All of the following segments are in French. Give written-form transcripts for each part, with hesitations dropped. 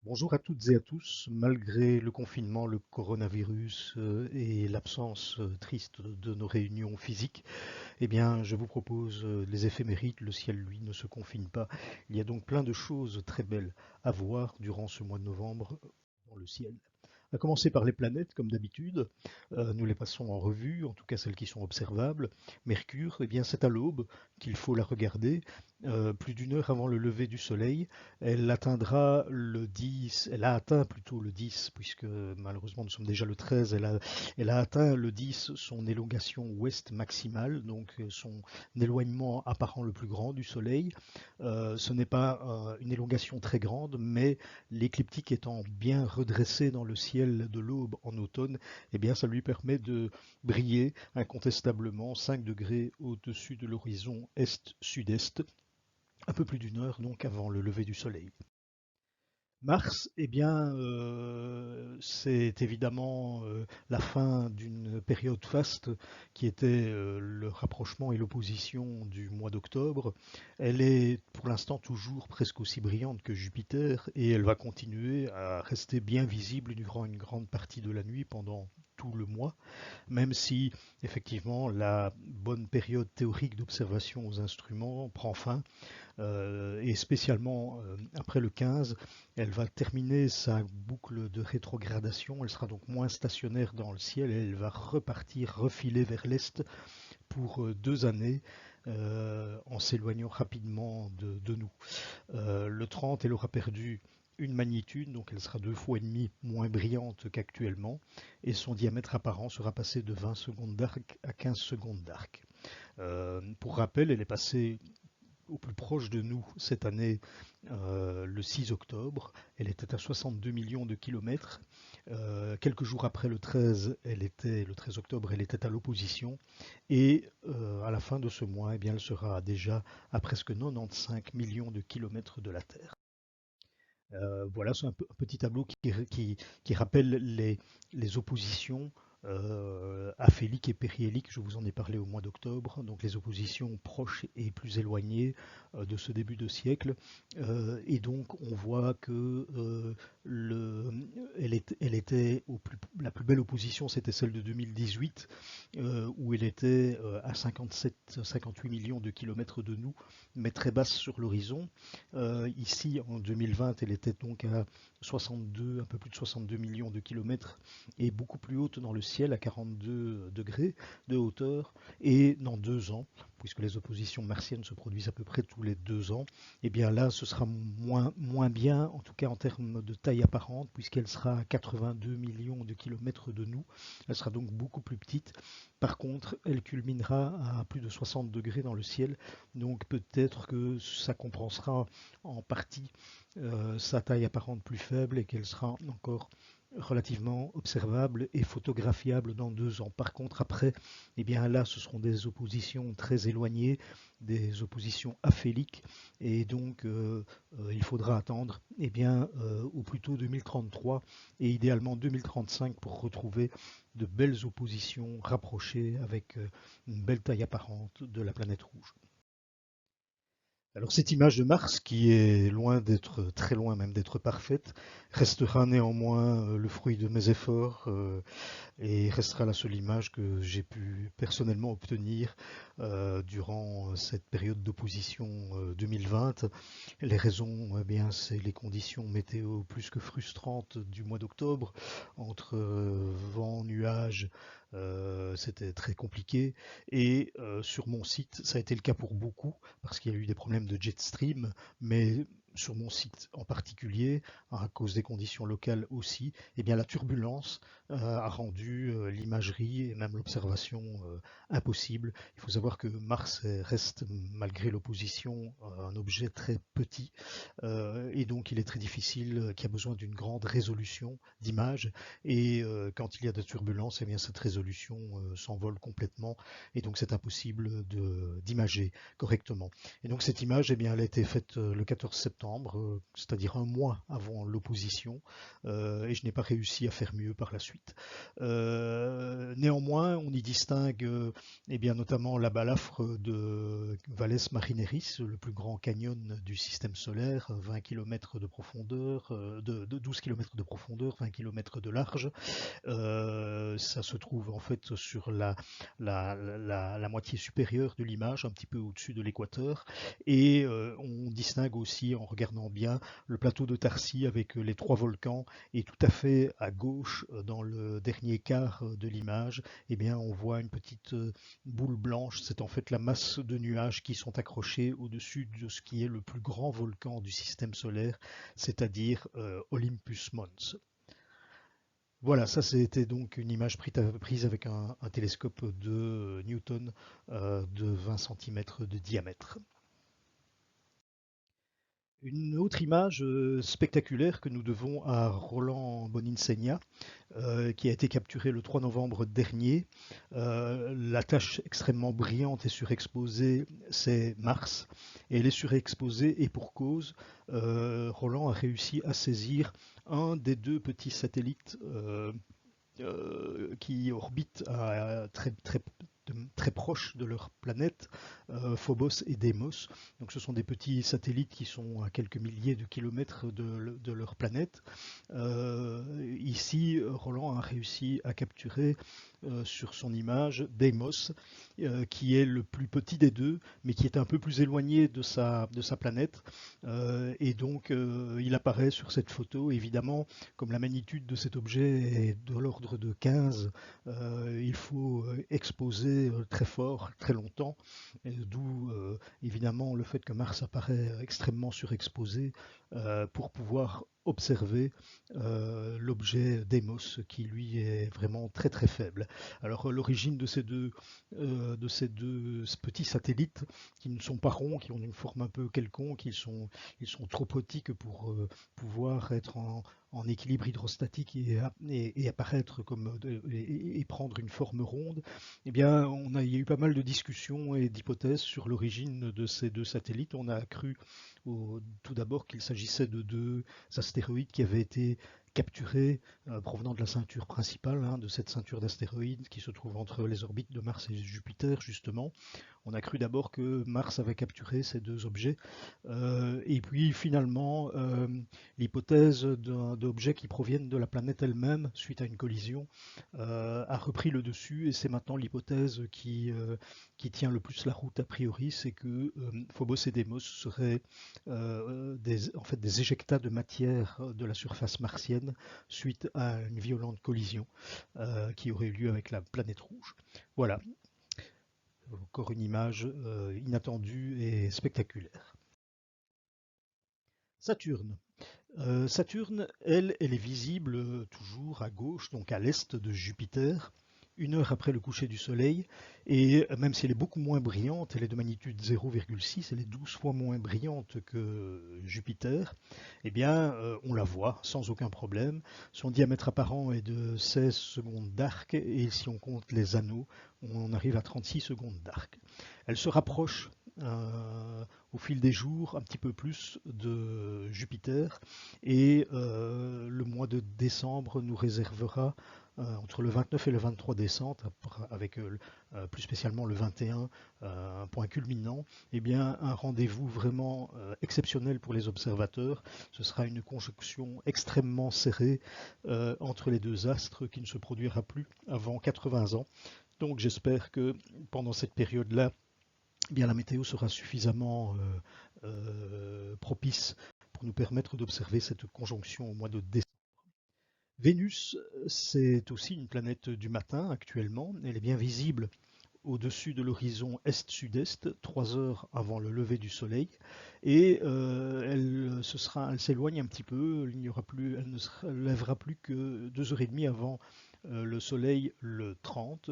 Bonjour à toutes et à tous. Malgré le confinement, le coronavirus et l'absence triste de nos réunions physiques, eh bien, je vous propose les éphémérides. Le ciel, lui, ne se confine pas. Il y a donc plein de choses très belles à voir durant ce mois de novembre dans le ciel. On va commencer par les planètes, comme d'habitude. Nous les passons en revue, en tout cas celles qui sont observables. Mercure, eh bien, c'est à l'aube qu'il faut la regarder. Plus d'une heure avant le lever du soleil, elle atteindra le 10, elle a atteint plutôt le 10, puisque malheureusement nous sommes déjà le 13, elle a atteint le 10, son élongation ouest maximale, donc son éloignement apparent le plus grand du soleil. Ce n'est pas une élongation très grande, mais l'écliptique étant bien redressé dans le ciel de l'aube en automne, eh bien ça lui permet de briller incontestablement 5 degrés au-dessus de l'horizon est-sud-est, un peu plus d'une heure donc avant le lever du soleil. Mars, eh bien, c'est évidemment la fin d'une période faste qui était le rapprochement et l'opposition du mois d'octobre. Elle est pour l'instant toujours presque aussi brillante que Jupiter et elle va continuer à rester bien visible durant une grande partie de la nuit pendant tout le mois, même si effectivement la bonne période théorique d'observation aux instruments prend fin et spécialement après le 15, elle va terminer sa boucle de rétrogradation, elle sera donc moins stationnaire dans le ciel et elle va repartir, refiler vers l'est pour 2 années en s'éloignant rapidement de nous. Le 30, elle aura perdu une magnitude, donc elle sera 2 fois et demi moins brillante qu'actuellement, et son diamètre apparent sera passé de 20 secondes d'arc à 15 secondes d'arc. Pour rappel, elle est passée au plus proche de nous cette année, le 6 octobre. Elle était à 62 millions de kilomètres. Quelques jours après le 13 octobre, elle était à l'opposition. Et à la fin de ce mois, eh bien, elle sera déjà à presque 95 millions de kilomètres de la Terre. Voilà, c'est un petit tableau qui rappelle les oppositions aphéliques et périhéliques. Je vous en ai parlé au mois d'octobre, donc les oppositions proches et plus éloignées de ce début de siècle. Et donc on voit que elle était la plus belle opposition, c'était celle de 2018, où elle était à 57-58 millions de kilomètres de nous, mais très basse sur l'horizon. Ici, en 2020, elle était donc à 62, un peu plus de 62 millions de kilomètres et beaucoup plus haute dans le ciel, à 42 degrés de hauteur. Et dans 2 ans, puisque les oppositions martiennes se produisent à peu près tous les 2 ans, et bien là, ce sera moins bien, en tout cas en termes de taille apparente, puisqu'elle sera à 82 millions de kilomètres de nous. Elle sera donc beaucoup plus petite. Par contre, elle culminera à plus de 60 degrés dans le ciel, donc peut-être que ça compensera en partie sa taille apparente plus faible et qu'elle sera encore relativement observable et photographiable dans 2 ans. Par contre, après, eh bien là, ce seront des oppositions très éloignées, des oppositions aphéliques, et donc il faudra attendre au plus tôt 2033 et idéalement 2035 pour retrouver de belles oppositions rapprochées avec une belle taille apparente de la planète rouge. Alors cette image de Mars, qui est loin d'être, très loin même d'être parfaite, restera néanmoins le fruit de mes efforts et restera la seule image que j'ai pu personnellement obtenir durant cette période d'opposition 2020. Les raisons, eh bien, c'est les conditions météo plus que frustrantes du mois d'octobre, entre vent, nuages, c'était très compliqué. Et sur mon site, ça a été le cas pour beaucoup, parce qu'il y a eu des problèmes de jet stream, mais sur mon site en particulier, à cause des conditions locales aussi, eh bien la turbulence a rendu l'imagerie et même l'observation impossible. Il faut savoir que Mars reste, malgré l'opposition, un objet très petit et donc il est très difficile, qui a besoin d'une grande résolution d'image et quand il y a des turbulences, eh bien cette résolution s'envole complètement et donc c'est impossible d'imager correctement. Et donc cette image, eh bien, elle a été faite le 14 septembre septembre, c'est-à-dire un mois avant l'opposition, et je n'ai pas réussi à faire mieux par la suite. Néanmoins, on y distingue eh bien, notamment la balafre de Valles Marineris, le plus grand canyon du système solaire, 20 km de profondeur, de 12 km de profondeur, 20 km de large. Ça se trouve en fait sur la moitié supérieure de l'image, un petit peu au-dessus de l'équateur. Et on distingue aussi, en regardant bien, le plateau de Tarsi avec les trois volcans. Et tout à fait à gauche, dans le dernier quart de l'image, eh bien, on voit une petite boule blanche. C'est en fait la masse de nuages qui sont accrochés au-dessus de ce qui est le plus grand volcan du système solaire, c'est-à-dire Olympus Mons. Voilà, ça c'était donc une image prise avec un télescope de Newton de 20 cm de diamètre. Une autre image spectaculaire que nous devons à Roland Boninsegna, qui a été capturée le 3 novembre dernier. La tache extrêmement brillante et surexposée, c'est Mars. Et elle est surexposée et pour cause. Roland a réussi à saisir un des deux petits satellites qui orbitent très proche de leur planète, Phobos et Deimos. Donc ce sont des petits satellites qui sont à quelques milliers de kilomètres de leur planète. Ici, Roland a réussi à capturer sur son image Deimos, qui est le plus petit des deux, mais qui est un peu plus éloigné de sa planète. Et donc, il apparaît sur cette photo, évidemment, comme la magnitude de cet objet est de l'ordre de 15, il faut exposer très fort, très longtemps, d'où évidemment le fait que Mars apparaît extrêmement surexposé pour pouvoir observer l'objet Deimos qui lui est vraiment très très faible. Alors l'origine de ces deux petits satellites qui ne sont pas ronds, qui ont une forme un peu quelconque, ils sont trop petits que pour pouvoir être en équilibre hydrostatique et apparaître comme et prendre une forme ronde, eh bien, il y a eu pas mal de discussions et d'hypothèses sur l'origine de ces deux satellites. On a cru tout d'abord qu'il s'agissait de deux astéroïdes qui avaient été capturés provenant de la ceinture principale, de cette ceinture d'astéroïdes qui se trouve entre les orbites de Mars et Jupiter, justement. On a cru d'abord que Mars avait capturé ces deux objets, et puis finalement, l'hypothèse d'objets qui proviennent de la planète elle-même, suite à une collision, a repris le dessus, et c'est maintenant l'hypothèse qui tient le plus la route a priori, c'est que Phobos et Deimos seraient en fait des éjectats de matière de la surface martienne suite à une violente collision qui aurait eu lieu avec la planète rouge. Voilà, encore une image inattendue et spectaculaire. Saturne. Saturne, elle est visible toujours à gauche, donc à l'est de Jupiter, 1 heure après le coucher du Soleil, et même si elle est beaucoup moins brillante, elle est de magnitude 0,6, elle est 12 fois moins brillante que Jupiter, eh bien on la voit sans aucun problème. Son diamètre apparent est de 16 secondes d'arc, et si on compte les anneaux, on arrive à 36 secondes d'arc. Elle se rapproche au fil des jours un petit peu plus de Jupiter, et le mois de décembre nous réservera entre le 29 et le 23 décembre, avec plus spécialement le 21, un point culminant, eh bien, un rendez-vous vraiment exceptionnel pour les observateurs. Ce sera une conjonction extrêmement serrée entre les deux astres qui ne se produira plus avant 80 ans. Donc j'espère que pendant cette période-là, eh bien, la météo sera suffisamment propice pour nous permettre d'observer cette conjonction au mois de décembre. Vénus, c'est aussi une planète du matin actuellement. Elle est bien visible au-dessus de l'horizon est-sud-est, 3 heures avant le lever du soleil, et elle s'éloigne un petit peu, elle ne se lèvera plus que 2 heures et demie avant le soleil le 30.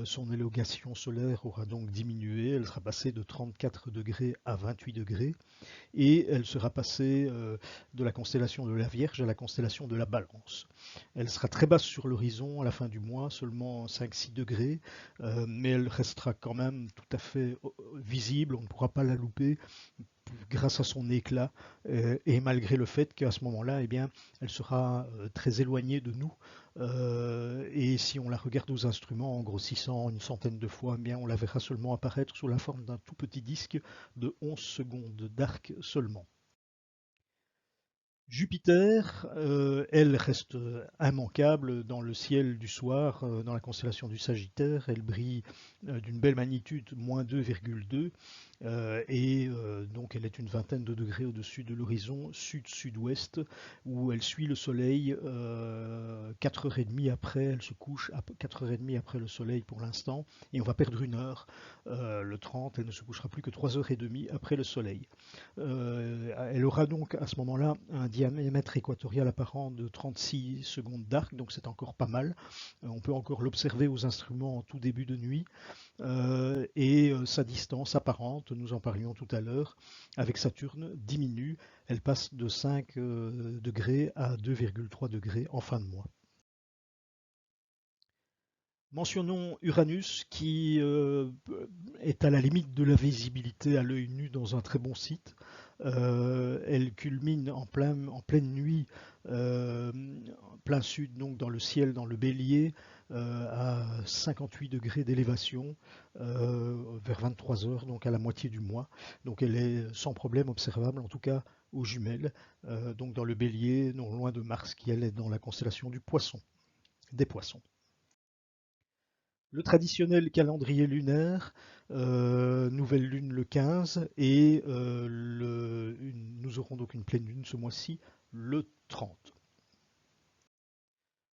Son élongation solaire aura donc diminué, elle sera passée de 34 degrés à 28 degrés, et elle sera passée de la constellation de la Vierge à la constellation de la Balance. Elle sera très basse sur l'horizon à la fin du mois, seulement 5-6 degrés, mais elle restera quand même tout à fait visible, on ne pourra pas la louper grâce à son éclat, et malgré le fait qu'à ce moment-là, eh bien, elle sera très éloignée de nous. Et si on la regarde aux instruments en grossissant une centaine de fois, eh bien, on la verra seulement apparaître sous la forme d'un tout petit disque de 11 secondes d'arc seulement. Jupiter, elle reste immanquable dans le ciel du soir, dans la constellation du Sagittaire. Elle brille d'une belle magnitude, moins 2,2, et donc elle est une vingtaine de degrés au-dessus de l'horizon sud-sud-ouest, où elle suit le Soleil 4h30 après, elle se couche à 4h30 après le Soleil pour l'instant, et on va perdre une heure. Le 30, elle ne se couchera plus que 3h30 après le Soleil. Elle aura donc à ce moment-là un diamètre équatorial apparent de 36 secondes d'arc, donc c'est encore pas mal. On peut encore l'observer aux instruments en tout début de nuit. Et sa distance apparente, nous en parlions tout à l'heure, avec Saturne diminue. Elle passe de 5 degrés à 2,3 degrés en fin de mois. Mentionnons Uranus qui est à la limite de la visibilité à l'œil nu dans un très bon site. Elle culmine en pleine nuit, plein sud, donc dans le ciel, dans le Bélier, à 58 degrés d'élévation, vers 23 heures, donc à la moitié du mois. Donc elle est sans problème observable, en tout cas aux jumelles, donc dans le Bélier, non loin de Mars, qui elle est dans la constellation du Poisson, des Poissons. Le traditionnel calendrier lunaire, nouvelle lune le 15 et nous aurons donc une pleine lune ce mois-ci le 30.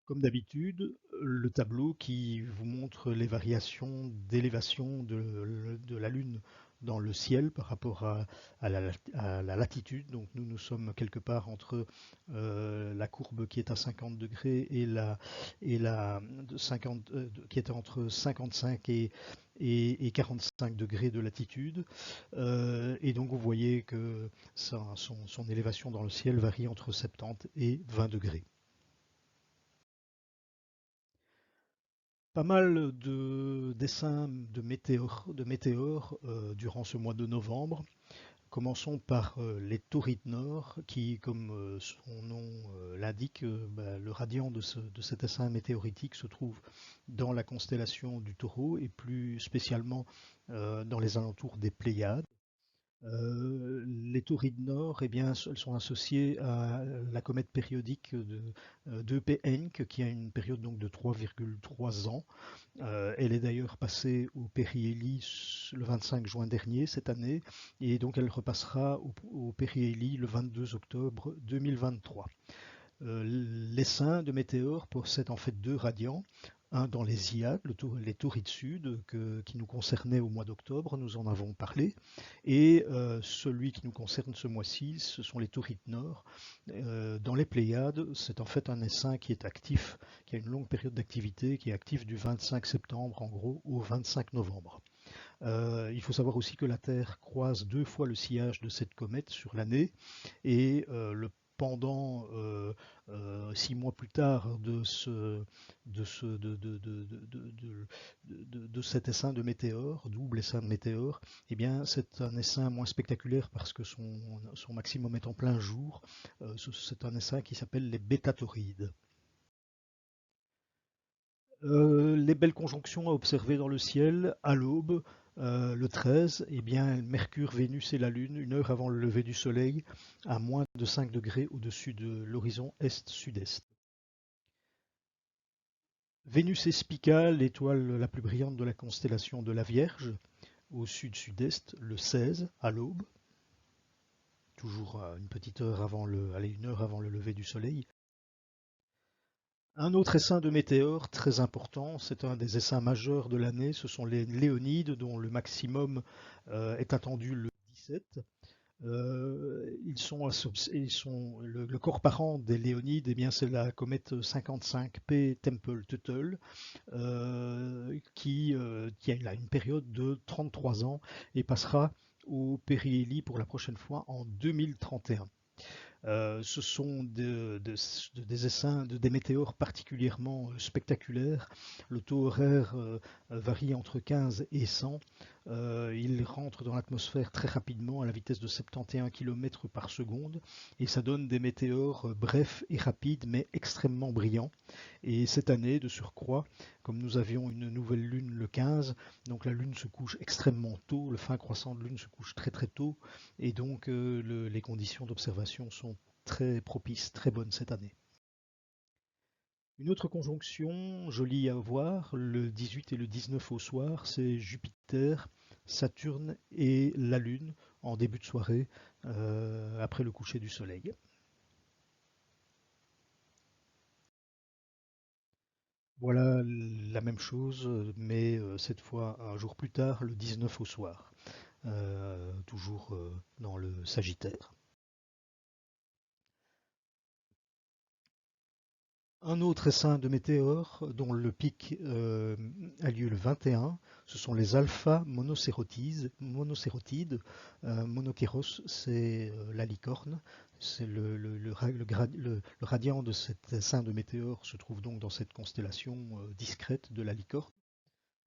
Comme d'habitude, le tableau qui vous montre les variations d'élévation de la Lune dans le ciel par rapport à la latitude. Donc nous sommes quelque part entre la courbe qui est à 50 degrés et la 50, qui est entre 55 et 45 degrés de latitude. Et donc vous voyez que son élévation dans le ciel varie entre 70 et 20 degrés. Pas mal de dessins de météores durant ce mois de novembre. Commençons par les taurides nord qui, comme son nom l'indique, le radiant de cet dessin météoritique se trouve dans la constellation du Taureau et plus spécialement dans les alentours des Pléiades. Les taurides nord, eh bien, elles sont associées à la comète périodique d'E.P. Encke, qui a une période donc de 3,3 ans. Elle est d'ailleurs passée au périhélie le 25 juin dernier, cette année, et donc elle repassera au périhélie le 22 octobre 2023. L'essaim de météores possède en fait deux radiants. Un dans les Iades, les taurides sud, qui nous concernait au mois d'octobre, nous en avons parlé. Et celui qui nous concerne ce mois-ci, ce sont les taurides nord. Dans les Pléiades, c'est en fait un essaim qui est actif, qui a une longue période d'activité, qui est actif du 25 septembre en gros au 25 novembre. Il faut savoir aussi que la Terre croise 2 fois le sillage de cette comète sur l'année et pendant 6 mois plus tard de cet essaim de météores, double essaim de météores, eh bien c'est un essaim moins spectaculaire parce que son maximum est en plein jour. C'est un essaim qui s'appelle les bêta-taurides. Les belles conjonctions à observer dans le ciel à l'aube, le 13, eh bien, Mercure, Vénus et la Lune, une heure avant le lever du Soleil, à moins de 5 degrés au-dessus de l'horizon est-sud-est. Vénus est Spica, l'étoile la plus brillante de la constellation de la Vierge, au sud-sud-est, le 16, à l'aube, toujours une petite heure une heure avant le lever du Soleil. Un autre essaim de météores très important, c'est un des essaims majeurs de l'année, ce sont les Léonides dont le maximum est attendu le 17. Le corps parent des Léonides, eh bien, c'est la comète 55P Tempel-Tuttle qui a une période de 33 ans et passera au périhélie pour la prochaine fois en 2031. Ce sont des essaims, des météores particulièrement spectaculaires. Le taux horaire varie entre 15 et 100. Il rentre dans l'atmosphère très rapidement à la vitesse de 71 km par seconde et ça donne des météores brefs et rapides mais extrêmement brillants. Et cette année, de surcroît, comme nous avions une nouvelle lune le 15, donc la lune se couche extrêmement tôt, le fin croissant de lune se couche très très tôt et donc les conditions d'observation sont très propices, très bonnes cette année. Une autre conjonction jolie à voir, le 18 et le 19 au soir, c'est Jupiter, Saturne et la Lune en début de soirée après le coucher du Soleil. Voilà la même chose, mais cette fois un jour plus tard, le 19 au soir, toujours dans le Sagittaire. Un autre essaim de météores dont le pic a lieu le 21, ce sont les alpha monocérotides. Monokéros, c'est la licorne. C'est le radiant de cet essaim de météores se trouve donc dans cette constellation discrète de la licorne.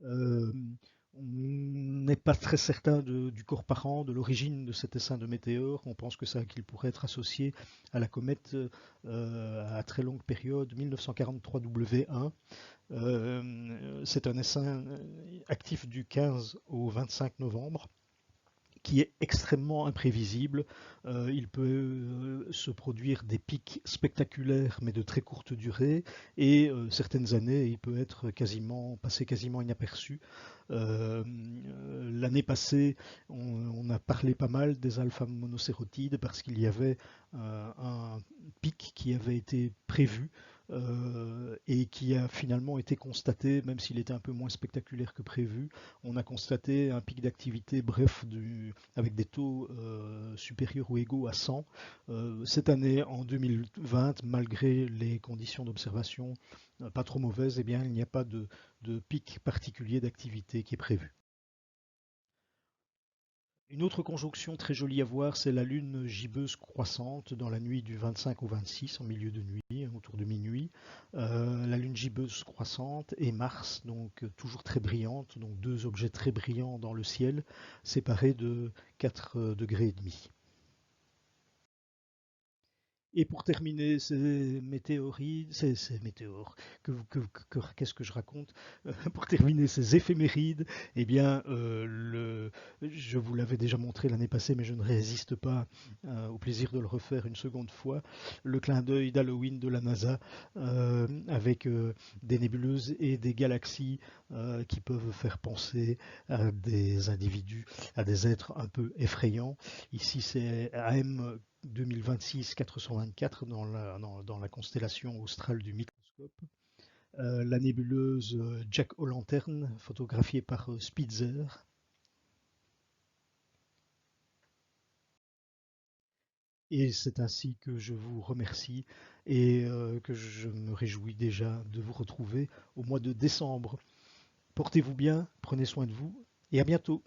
Euh, on n'est pas très certain du corps parent, de l'origine de cet essaim de météores. On pense qu'il pourrait être associé à la comète à très longue période 1943 W1. C'est un essaim actif du 15 au 25 novembre qui est extrêmement imprévisible. Il peut se produire des pics spectaculaires mais de très courte durée et certaines années il peut être passé quasiment inaperçu. L'année passée on a parlé pas mal des alpha monocérotides parce qu'il y avait un pic qui avait été prévu et qui a finalement été constaté, même s'il était un peu moins spectaculaire que prévu. On a constaté un pic d'activité, bref, avec des taux supérieurs ou égaux à 100. Cette année, en 2020, malgré les conditions d'observation pas trop mauvaises, eh bien, il n'y a pas de pic particulier d'activité qui est prévu. Une autre conjonction très jolie à voir, c'est la lune gibbeuse croissante dans la nuit du 25 au 26, en milieu de nuit, autour de minuit. La lune gibbeuse croissante et Mars, donc toujours très brillante, donc deux objets très brillants dans le ciel, séparés de 4 degrés et demi. Et pour terminer, ces météorites, ces météores, qu'est-ce que je raconte? Pour terminer, ces éphémérides, eh bien, je vous l'avais déjà montré l'année passée, mais je ne résiste pas au plaisir de le refaire une seconde fois. Le clin d'œil d'Halloween de la NASA, avec des nébuleuses et des galaxies qui peuvent faire penser à des individus, à des êtres un peu effrayants. Ici, c'est AM 2026-424 dans la constellation australe du microscope. La nébuleuse Jack O'Lantern, photographiée par Spitzer. Et c'est ainsi que je vous remercie et que je me réjouis déjà de vous retrouver au mois de décembre. Portez-vous bien, prenez soin de vous et à bientôt.